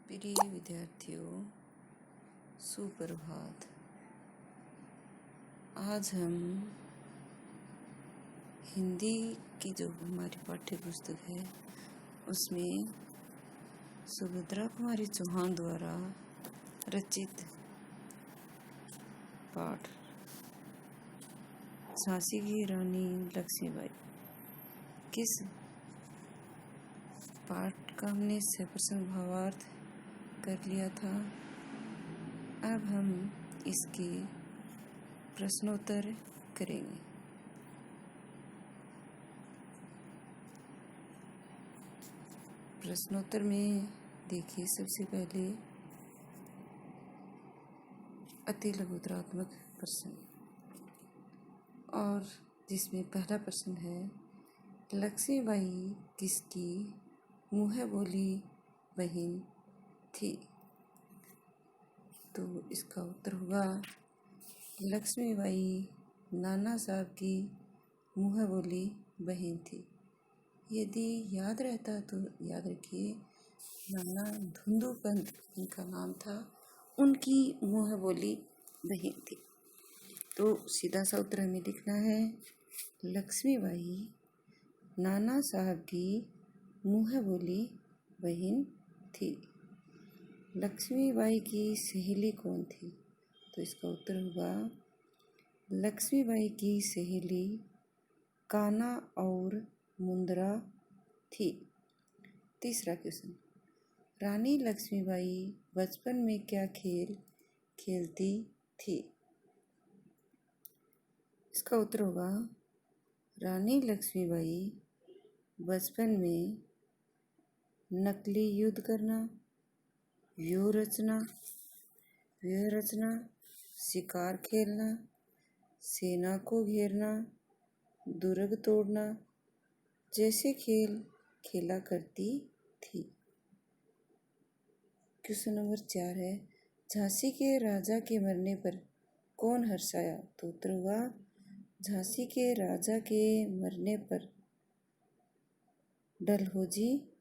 प्रिय विद्यार्थियों, सुप्रभात। आज हम हिंदी की जो हमारी पाठ्य पुस्तक है उसमें सुभद्रा कुमारी चौहान द्वारा रचित पाठ झांसी की रानी लक्ष्मीबाई किस पाठ का हमने 100% भावार्थ कर लिया था। अब हम इसके प्रश्नोत्तर करेंगे। प्रश्नोत्तर में देखिए, सबसे पहले अति लघुतरात्मक प्रश्न, और जिसमें पहला प्रश्न है, लक्ष्मीबाई किसकी मुँह बोली बहन थी? तो इसका उत्तर होगा लक्ष्मीबाई नाना साहब की मुँह बोली बहन थी। यदि याद रहता तो याद रखिए, नाना धुंधुपंत उनका नाम था, उनकी मुँह बोली बहन थी। तो सीधा सा उत्तर हमें लिखना है, लक्ष्मीबाई नाना साहब की मुँह बोली बहन थी। लक्ष्मीबाई की सहेली कौन थी? तो इसका उत्तर होगा लक्ष्मीबाई की सहेली कान्हा और मुंदरा थी। तीसरा क्वेश्चन, रानी लक्ष्मीबाई बचपन में क्या खेल खेलती थी? इसका उत्तर होगा रानी लक्ष्मीबाई बचपन में नकली युद्ध करना, व्यूह रचना, शिकार खेलना, सेना को घेरना, दुर्ग तोड़ना जैसे खेल खेला करती थी। क्वेश्चन नंबर 4 है, झांसी के राजा के मरने पर कौन हर्षाया? तो उत्तर होगा झांसी के राजा के मरने पर डलहौजी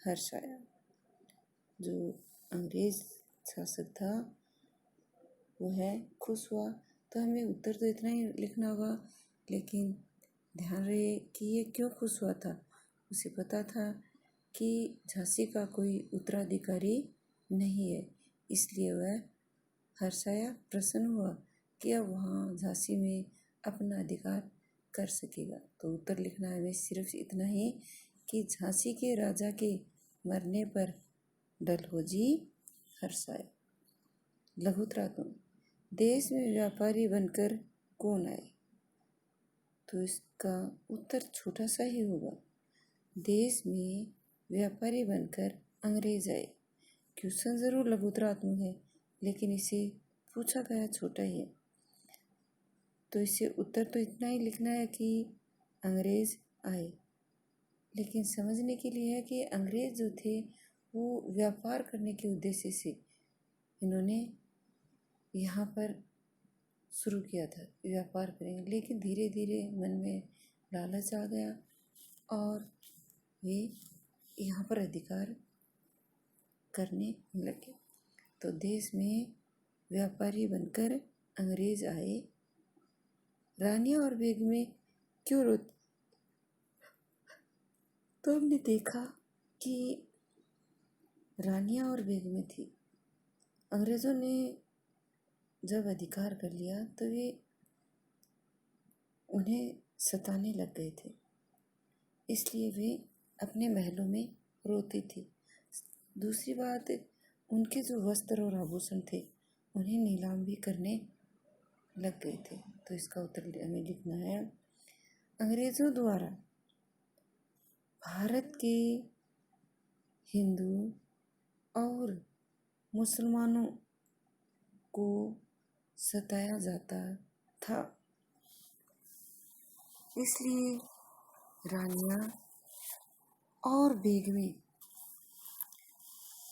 हर्षाया। जो अंग्रेज शासक था वह खुश हुआ। तो हमें उत्तर तो इतना ही लिखना होगा, लेकिन ध्यान रहे कि ये क्यों खुश हुआ था। उसे पता था कि झांसी का कोई उत्तराधिकारी नहीं है, इसलिए वह हर्षाया, प्रसन्न हुआ कि अब वहाँ झांसी में अपना अधिकार कर सकेगा। तो उत्तर लिखना है हमें सिर्फ इतना ही कि झांसी के राजा के मरने पर डलहौजी हर्षाया। लघुतरात्मक, देश में व्यापारी बनकर कौन आए? तो इसका उत्तर छोटा सा ही होगा, देश में व्यापारी बनकर अंग्रेज आए। क्वेश्चन जरूर लघुतरात्मक है, लेकिन इसे पूछा गया छोटा ही है। तो इसे उत्तर तो इतना ही लिखना है कि अंग्रेज आए, लेकिन समझने के लिए है कि अंग्रेज जो थे वो व्यापार करने के उद्देश्य से इन्होंने यहाँ पर शुरू किया था, व्यापार करेंगे। लेकिन धीरे धीरे मन में लालच आ गया और वे यहाँ पर अधिकार करने लगे। तो देश में व्यापारी बनकर अंग्रेज आए। रानियां और बेगमें क्यों रोती? तो हमने देखा कि रानियां और बेगमें थी, अंग्रेजों ने जब अधिकार कर लिया तो वे उन्हें सताने लग गए थे, इसलिए वे अपने महलों में रोती थी। दूसरी बात, उनके जो वस्त्र और आभूषण थे उन्हें नीलाम भी करने लग गए थे। तो इसका उत्तर हमें लिखना है, अंग्रेजों द्वारा भारत के हिंदू और मुसलमानों को सताया जाता था, इसलिए रानियां और बेगमें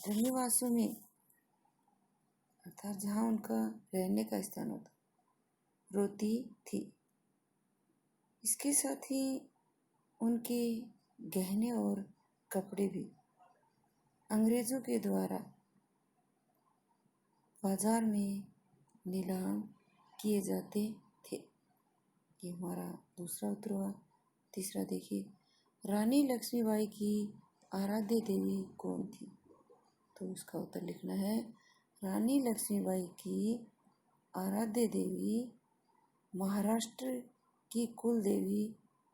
रनिवासों में, अर्थात जहाँ उनका रहने का स्थान होता, रोती थी। इसके साथ ही उनके गहने और कपड़े भी अंग्रेजों के द्वारा बाजार में नीलाम किए जाते थे। ये हमारा दूसरा उत्तर हुआ। तीसरा देखिए, रानी लक्ष्मीबाई की आराध्य देवी कौन थी? तो इसका उत्तर लिखना है, रानी लक्ष्मीबाई की आराध्य देवी महाराष्ट्र की कुल देवी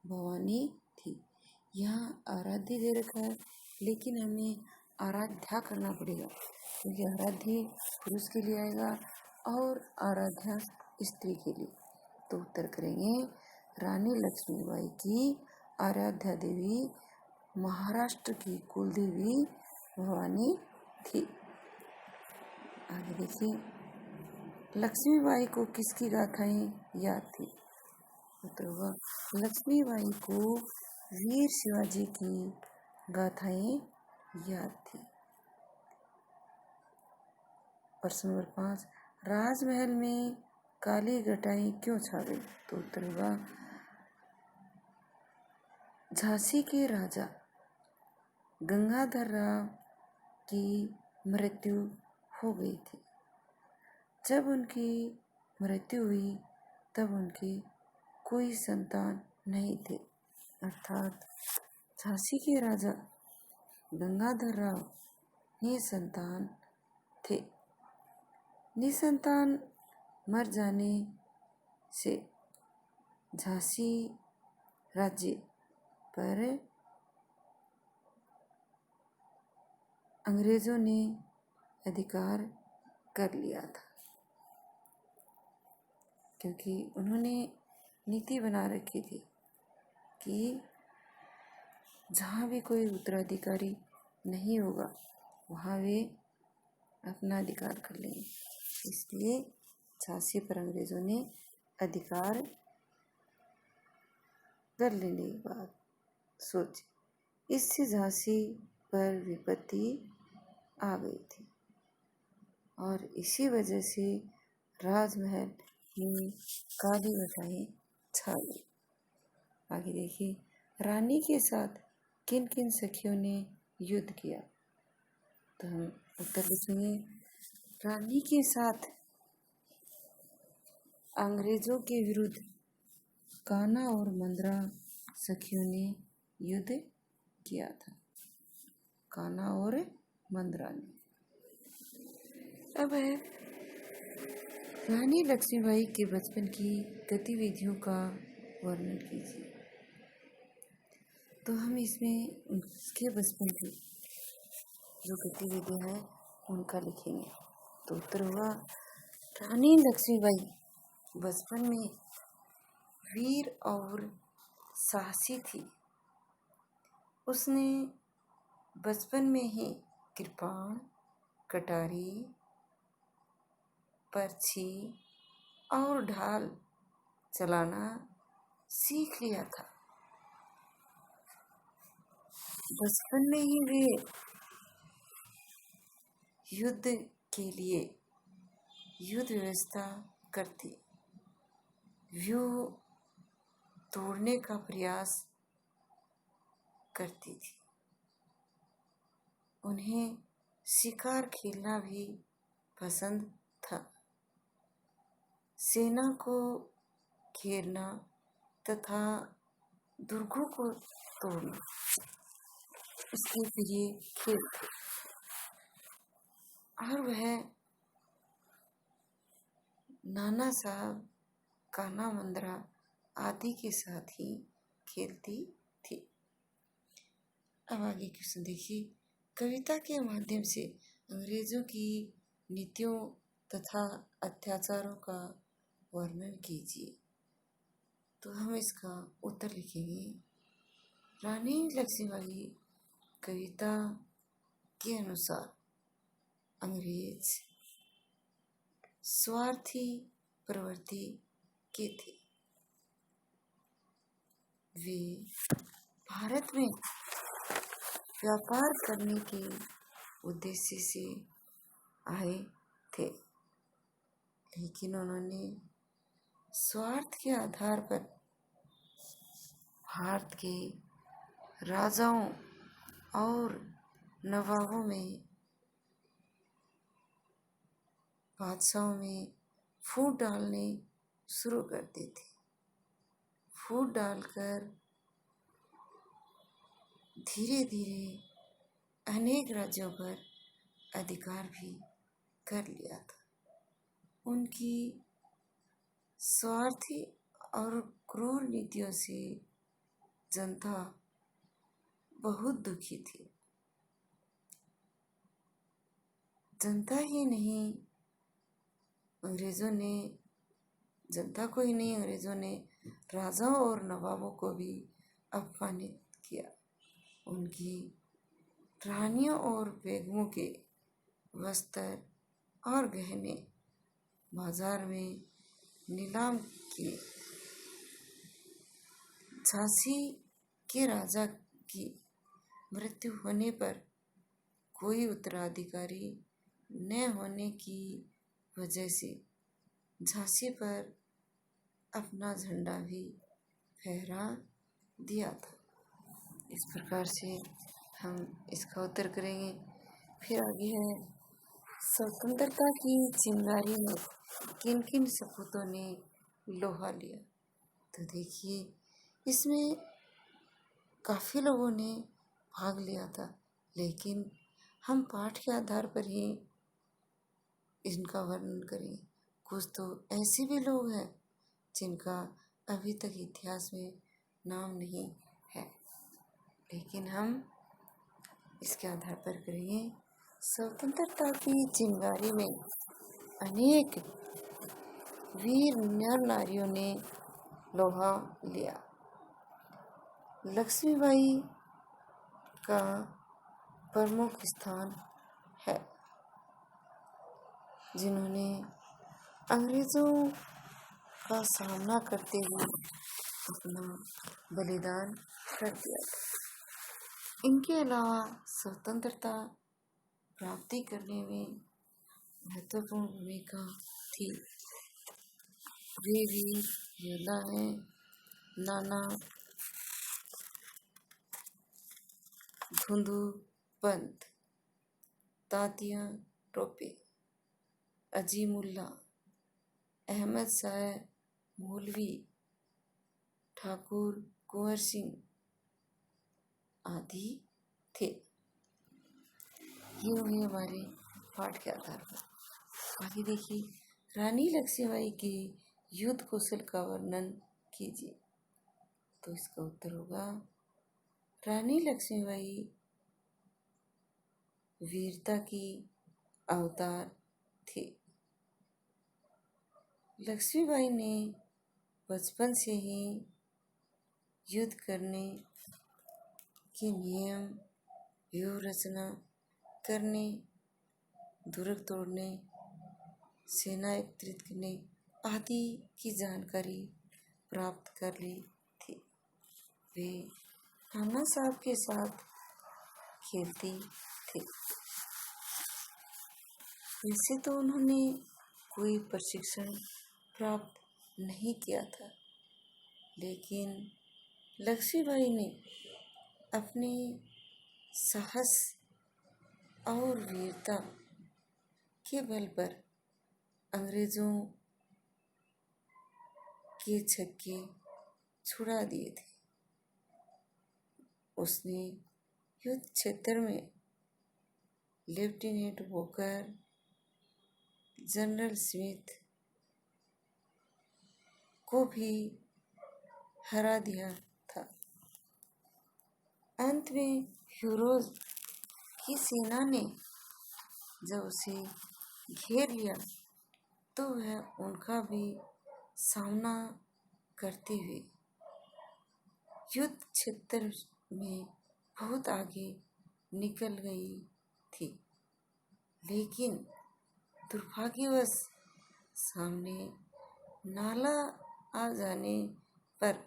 भवानी थी। यहाँ आराध्य दे रखा है, लेकिन हमें आराध्या करना पड़ेगा, क्योंकि आराध्य पुरुष के लिए आएगा और आराध्या स्त्री के लिए। तो उत्तर करेंगे, रानी लक्ष्मीबाई की आराध्या देवी महाराष्ट्र की कुल देवी भवानी थी। आगे देखिए, लक्ष्मीबाई को किसकी गाथाएं याद थी? उत्तर होगा, लक्ष्मीबाई को वीर शिवाजी की गाथाएं याद थी। प्रश्न नंबर 5, राजमहल में काली घटाएं क्यों छा गई? तो उत्तर होगा, झांसी के राजा गंगाधर राव की मृत्यु हो गई थी। जब उनकी मृत्यु हुई तब उनके कोई संतान नहीं थे, अर्थात झांसी के राजा गंगाधर राव निसंतान थे। निसंतान मर जाने से झांसी राज्य पर अंग्रेजों ने अधिकार कर लिया था, क्योंकि उन्होंने नीति बना रखी थी कि जहाँ भी कोई उत्तराधिकारी नहीं होगा वहाँ वे अपना अधिकार कर लेंगे। इसलिए झांसी पर अंग्रेजों ने अधिकार कर लेने के बाद सोचे, इससे झांसी पर विपत्ति आ गई थी और इसी वजह से राजमहल में काली घटाएं छा गई। आगे देखिए, रानी के साथ किन किन सखियों ने युद्ध किया? तो हम उत्तर लिखेंगे, रानी के साथ अंग्रेजों के विरुद्ध कान्हा और मंद्रा सखियों ने युद्ध किया था। कान्हा और मंद्रा ने। अब है रानी लक्ष्मीबाई के बचपन की गतिविधियों का वर्णन कीजिए। तो हम इसमें उसके बचपन की जो गतिविधियाँ हैं उनका लिखेंगे। तो उत्तर होगा, रानी लक्ष्मीबाई बचपन में वीर और साहसी थी। उसने बचपन में ही कृपाण, कटारी, पर्ची और ढाल चलाना सीख लिया था। बचपन में ही वे युद्ध के लिए युद्ध व्यवस्था करती, व्यूह तोड़ने का प्रयास करती थी। उन्हें शिकार खेलना भी पसंद था। सेना को घेरना तथा दुर्गों को तोड़ना उसके प्रिय खेल थे और वह नाना साहब, कान्हा, मंद्रा आदि के साथ ही खेलती थी। अब आगे क्वेश्चन देखिए, कविता के माध्यम से अंग्रेजों की नीतियों तथा अत्याचारों का वर्णन कीजिए। तो हम इसका उत्तर लिखेंगे, रानी लक्ष्मीबाई कविता के अनुसार अंग्रेज स्वार्थी प्रवृत्ति के थे। वे भारत में व्यापार करने के उद्देश्य से आए थे, लेकिन उन्होंने स्वार्थ के आधार पर भारत के राजाओं और नवाबों में बादशाहों में फूट डालने शुरू कर दी थी। फूट डालकर धीरे धीरे अनेक राज्यों पर अधिकार भी कर लिया था। उनकी स्वार्थी और क्रूर नीतियों से जनता बहुत दुखी थी। जनता ही नहीं, जनता को ही नहीं, अंग्रेजों ने राजाओं और नवाबों को भी अपमानित किया। उनकी रानियों और बेगमों के वस्त्र और गहने बाजार में नीलाम किए। झांसी के राजा की मृत्यु होने पर कोई उत्तराधिकारी न होने की वजह से झांसी पर अपना झंडा भी फहरा दिया था। इस प्रकार से हम इसका उत्तर करेंगे। फिर आगे है, स्वतंत्रता की चिंगारी में किन किन सपूतों ने लोहा लिया। तो देखिए, इसमें काफ़ी लोगों ने भाग लिया था, लेकिन हम पाठ के आधार पर ही इनका वर्णन करें। कुछ तो ऐसे भी लोग हैं जिनका अभी तक इतिहास में नाम नहीं है, लेकिन हम इसके आधार पर करेंगे। स्वतंत्रता की चिंगारी में अनेक वीर नर नारियों ने लोहा लिया। लक्ष्मीबाई का प्रमुख स्थान है, जिन्होंने अंग्रेजों का सामना करते हुए अपना बलिदान कर दिया था। इनके अलावा स्वतंत्रता प्राप्ति करने में महत्वपूर्ण भूमिका थी वे वीर योद्धा हैं नाना धुंधु पंत, तात्या टोपे, अजीमुल्ला, अहमद शाह मौलवी, ठाकुर कुंवर सिंह आदि थे। ये हुए हमारे पाठ के आधार पर। आगे देखिए, रानी लक्ष्मीबाई के युद्ध कौशल का वर्णन कीजिए। तो इसका उत्तर होगा, रानी लक्ष्मीबाई वीरता की अवतार थी। लक्ष्मीबाई ने बचपन से ही युद्ध करने के नियम, व्यूह रचना करने, दुर्ग तोड़ने, सेना एकत्रित करने आदि की जानकारी प्राप्त कर ली थी। वे नाना साहब के साथ खेलती थी। वैसे तो उन्होंने कोई प्रशिक्षण प्राप्त नहीं किया था, लेकिन लक्ष्मीबाई ने अपने साहस और वीरता के बल पर अंग्रेजों के छक्के छुड़ा दिए थे। उसने युद्ध क्षेत्र में लेफ्टिनेंट वॉकर, जनरल स्मिथ को भी हरा दिया था। अंत में ह्यूरोज की सेना ने जब उसे घेर लिया तो वह उनका भी सामना करते हुए युद्ध क्षेत्र में बहुत आगे निकल गई थी, लेकिन दुर्भाग्यवश सामने नाला आ जाने पर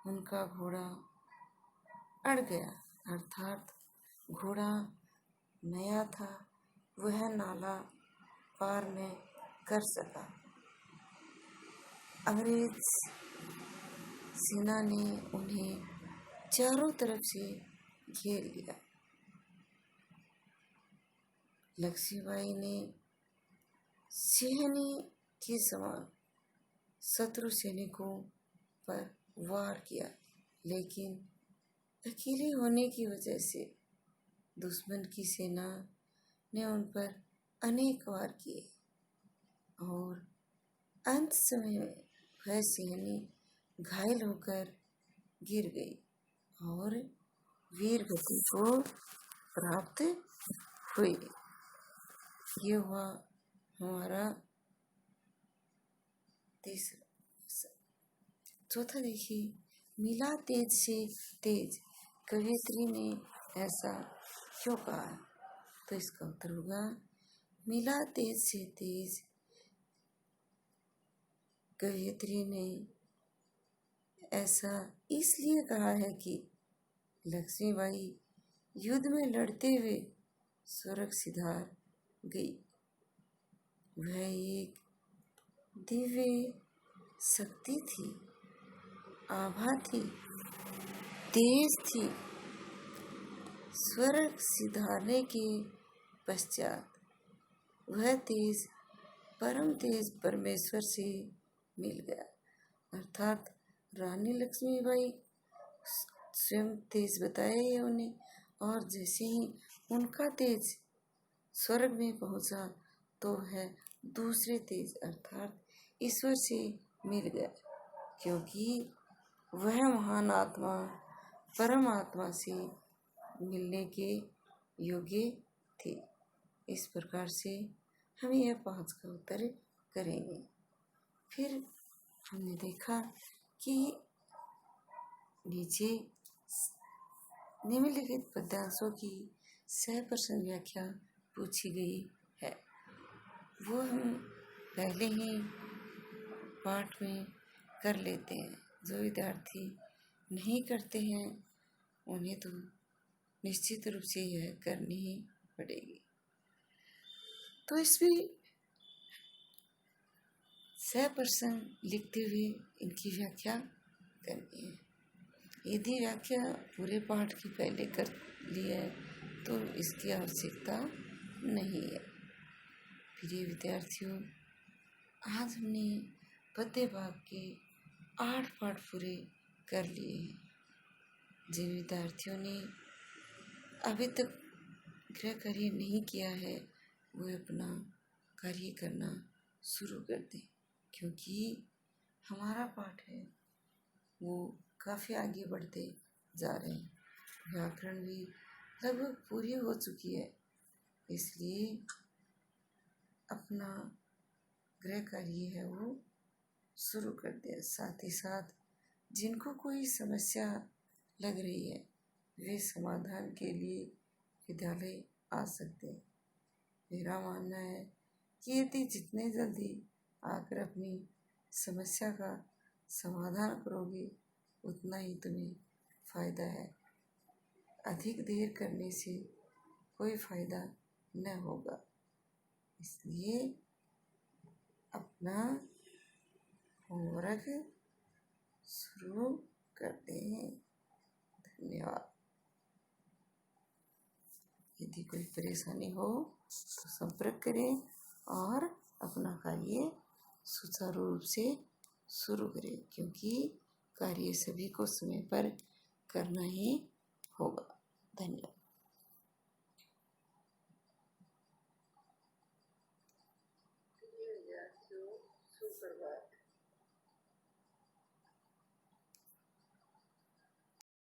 उनका घोड़ा अड़ गया। अर्थात घोड़ा नया था, वह नाला पार न कर सका। अंग्रेज सेना ने उन्हें चारों तरफ से घेर लिया। लक्ष्मीबाई ने सिंहनी के समान शत्रु सैनिकों पर वार किया, लेकिन अकेले होने की वजह से दुश्मन की सेना ने उन पर अनेक वार किए और अंत समय में वह सिंहनी घायल होकर गिर गई और वीर गति को प्राप्त हुई। ये हुआ हमारा तीसरा। चौथा देखिए, मिला तेज से तेज, कवयित्री ने ऐसा क्यों कहा? तो इसका उत्तर होगा, मिला तेज से तेज कवयित्री ने ऐसा इसलिए कहा है कि लक्ष्मीबाई युद्ध में लड़ते हुए स्वर्ग सिधार गई। वह एक दिव्य शक्ति थी, आभा थी, तेज थी। स्वर्ग सिधारने के पश्चात वह तेज परम तेज परमेश्वर से मिल गया, अर्थात रानी लक्ष्मीबाई स्वयं तेज बताए उन्हें, और जैसे ही उनका तेज स्वर्ग में पहुंचा तो वह दूसरे तेज अर्थात ईश्वर से मिल गया, क्योंकि वह महान आत्मा परमात्मा से मिलने के योग्य थे। इस प्रकार से हम यह 5 का उत्तर करेंगे। फिर हमने देखा कि नीचे निम्नलिखित पद्यांशों की सह-प्रश्न व्याख्या पूछी गई है, वो हम पहले ही पाठ में कर लेते हैं। जो विद्यार्थी नहीं करते हैं उन्हें तो निश्चित रूप से यह करनी ही पड़ेगी। तो इसमें सह-प्रश्न लिखते हुए इनकी व्याख्या करनी है। यदि व्याख्या पूरे पाठ की पहले कर ली है तो इसकी आवश्यकता नहीं है। प्रिय विद्यार्थियों, आज हमने पद्य भाग के 8 पाठ पूरे कर लिए हैं। जिन विद्यार्थियों ने अभी तक गृह कार्य नहीं किया है वो अपना कार्य करना शुरू कर दें, क्योंकि हमारा पाठ है वो काफ़ी आगे बढ़ते जा रहे हैं। व्याकरण भी लगभग पूरी हो चुकी है, इसलिए अपना गृह कार्य है वो शुरू कर दे। साथ ही साथ जिनको कोई समस्या लग रही है वे समाधान के लिए विद्यालय आ सकते हैं। मेरा मानना है कि यदि जितने जल्दी आकर अपनी समस्या का समाधान करोगे उतना ही तुम्हें फ़ायदा है। अधिक देर करने से कोई फ़ायदा न होगा, इसलिए अपना होमवर्क शुरू करते हैं। धन्यवाद। यदि कोई परेशानी हो तो संपर्क करें और अपना कार्य सुचारू रूप से शुरू करें, क्योंकि कार्य सभी को समय पर करना ही होगा। धन्यवाद। सुप्रभात।